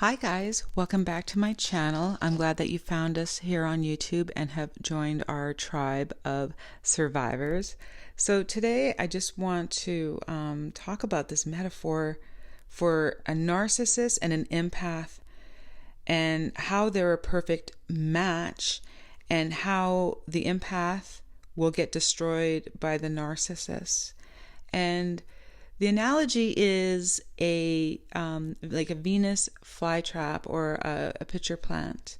Hi guys, welcome back to my channel. I'm glad that you found us here on YouTube and have joined our tribe of survivors. So today I just want to talk about this metaphor for a narcissist and an empath and how they're a perfect match and how the empath will get destroyed by the narcissist. And the analogy is like a Venus flytrap or a pitcher plant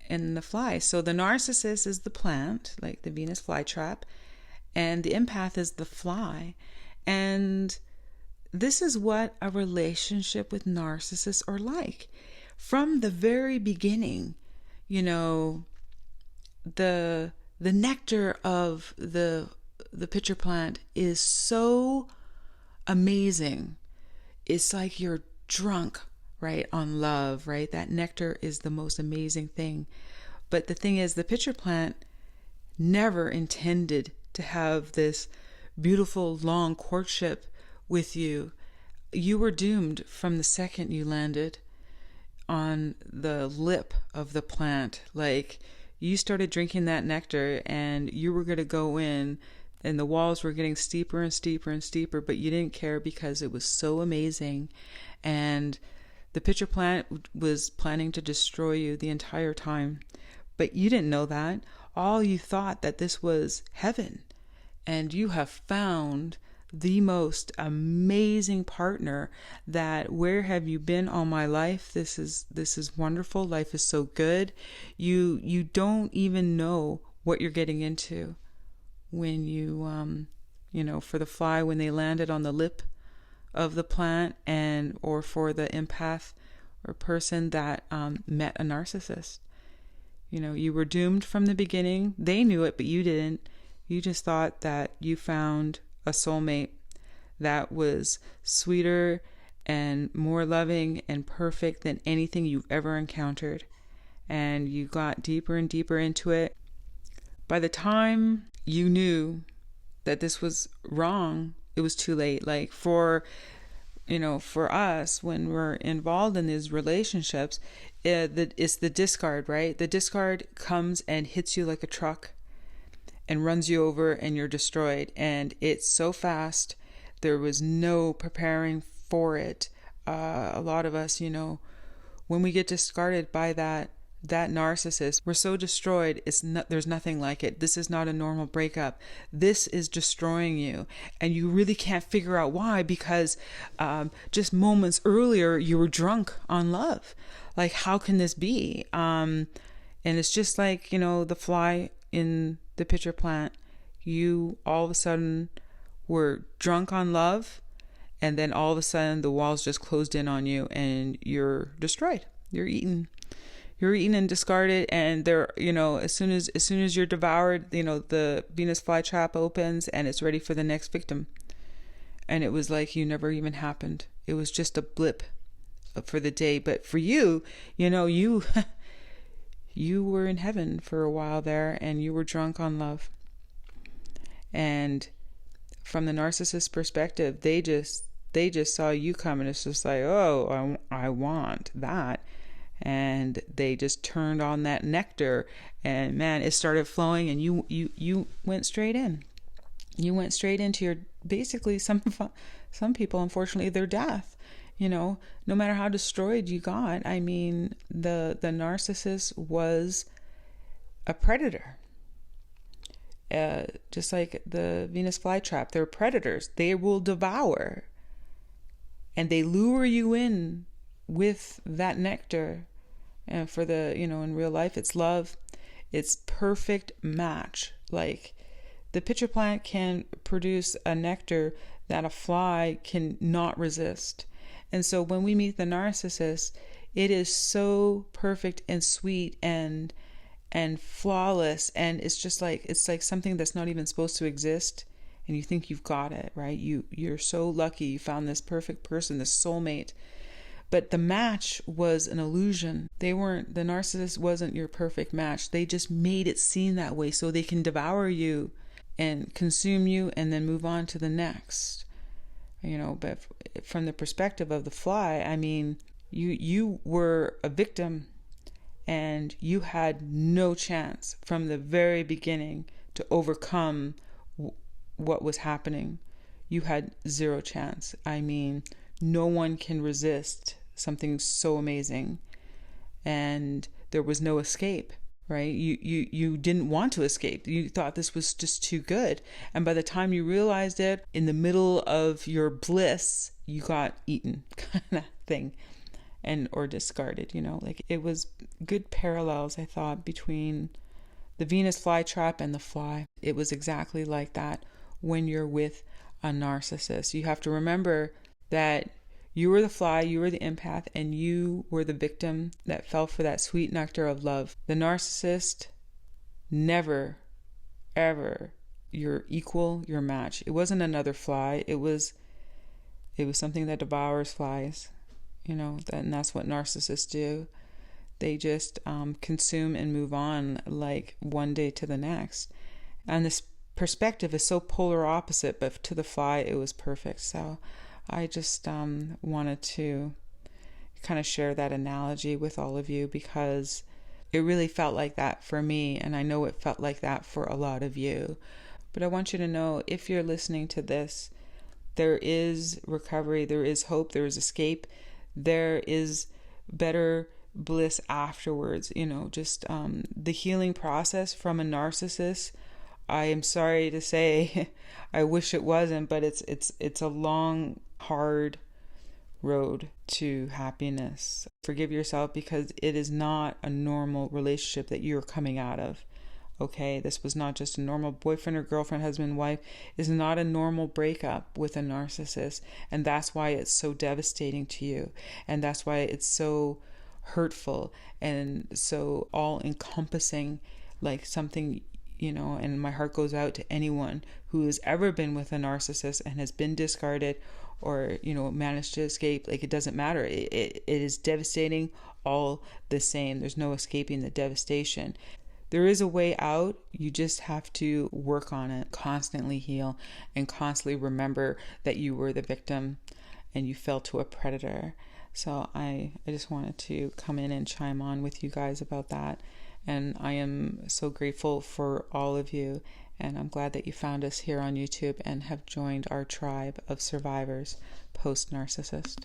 in the fly. So the narcissist is the plant, like the Venus flytrap, and the empath is the fly. And this is what a relationship with narcissists are like. From the very beginning, you know, the nectar of the pitcher plant is so amazing. It's like you're drunk, right, on love, right? That nectar is the most amazing thing. But the thing is, the pitcher plant never intended to have this beautiful long courtship with you. You were doomed from the second you landed on the lip of the plant. Like, you started drinking that nectar and you were going to go in, and the walls were getting steeper and steeper and steeper, but you didn't care because it was so amazing. And the pitcher plant was planning to destroy you the entire time, but you didn't know that. All you thought that this was heaven, and you have found the most amazing partner. That where have you been all my life? This is wonderful. Life is so good. You don't even know what you're getting into when you for the fly, when they landed on the lip of the plant, and or for the empath or person that met a narcissist. You were doomed from the beginning. They knew it, but you didn't. You just thought that you found a soulmate that was sweeter and more loving and perfect than anything you've ever encountered. And you got deeper and deeper into it. By the time you knew that this was wrong, it was too late. Like for us, when we're involved in these relationships, it's the discard, right? The discard comes and hits you like a truck and runs you over, and you're destroyed. And it's so fast. There was no preparing for it. A lot of us, when we get discarded by that narcissist, we're so destroyed. There's nothing like it. This is not a normal breakup. This is destroying you, and you really can't figure out why, because just moments earlier you were drunk on love. Like, how can this be? And it's just like, the fly in the pitcher plant. You all of a sudden were drunk on love, and then all of a sudden the walls just closed in on you, and you're destroyed. You're eaten and discarded. And there, as soon as you're devoured, the Venus flytrap opens and it's ready for the next victim. And it was like you never even happened. It was just a blip for the day. But for you, you you were in heaven for a while there, and you were drunk on love. And from the narcissist perspective, they just saw you come, and it's just like, oh, I want that. And they just turned on that nectar, and man, it started flowing, and you went straight in. You went straight into your, basically, some people, unfortunately, their death. No matter how destroyed you got, I mean, the narcissist was a predator. Just like the Venus flytrap, they're predators. They will devour, and they lure you in with that nectar. And for the, in real life, it's love. It's perfect match. Like, the pitcher plant can produce a nectar that a fly can not resist. And so when we meet the narcissist, it is so perfect and sweet and flawless, and it's like something that's not even supposed to exist, and you think you've got it, right? You're so lucky you found this perfect person, this soulmate. But the match was an illusion. The narcissist wasn't your perfect match. They just made it seem that way so they can devour you and consume you and then move on to the next. But from the perspective of the fly, I mean, You were a victim, and you had no chance from the very beginning to overcome what was happening. You had zero chance. I mean, no one can resist something so amazing, and there was no escape, right? You didn't want to escape. You thought this was just too good, and by the time you realized it, in the middle of your bliss, you got eaten, kind of thing, and or discarded. Like, it was good parallels, I thought, between the Venus flytrap and the fly. It was exactly like that when you're with a narcissist. You have to remember that you were the fly, you were the empath, and you were the victim that fell for that sweet nectar of love. The narcissist, never, ever your equal, your match. It wasn't another fly. It was something that devours flies. And that's what narcissists do. They just consume and move on, like one day to the next. And this perspective is so polar opposite, but to the fly, it was perfect. So I just wanted to kind of share that analogy with all of you, because it really felt like that for me, and I know it felt like that for a lot of you. But I want you to know, if you're listening to this, there is recovery, there is hope, there is escape, there is better bliss afterwards. Just the healing process from a narcissist, I am sorry to say, I wish it wasn't, but it's a long, hard road to happiness. Forgive yourself, because it is not a normal relationship that you're coming out of. Okay, this was not just a normal boyfriend or girlfriend, husband, wife. It's not a normal breakup with a narcissist, and that's why it's so devastating to you, and that's why it's so hurtful and so all-encompassing, like something, and my heart goes out to anyone who has ever been with a narcissist and has been discarded or, managed to escape. Like, it doesn't matter. It is devastating all the same. There's no escaping the devastation. There is a way out. You just have to work on it, constantly heal, and constantly remember that you were the victim and you fell to a predator. So I just wanted to come in and chime on with you guys about that. And I am so grateful for all of you. And I'm glad that you found us here on YouTube and have joined our tribe of survivors, Post Narcissist.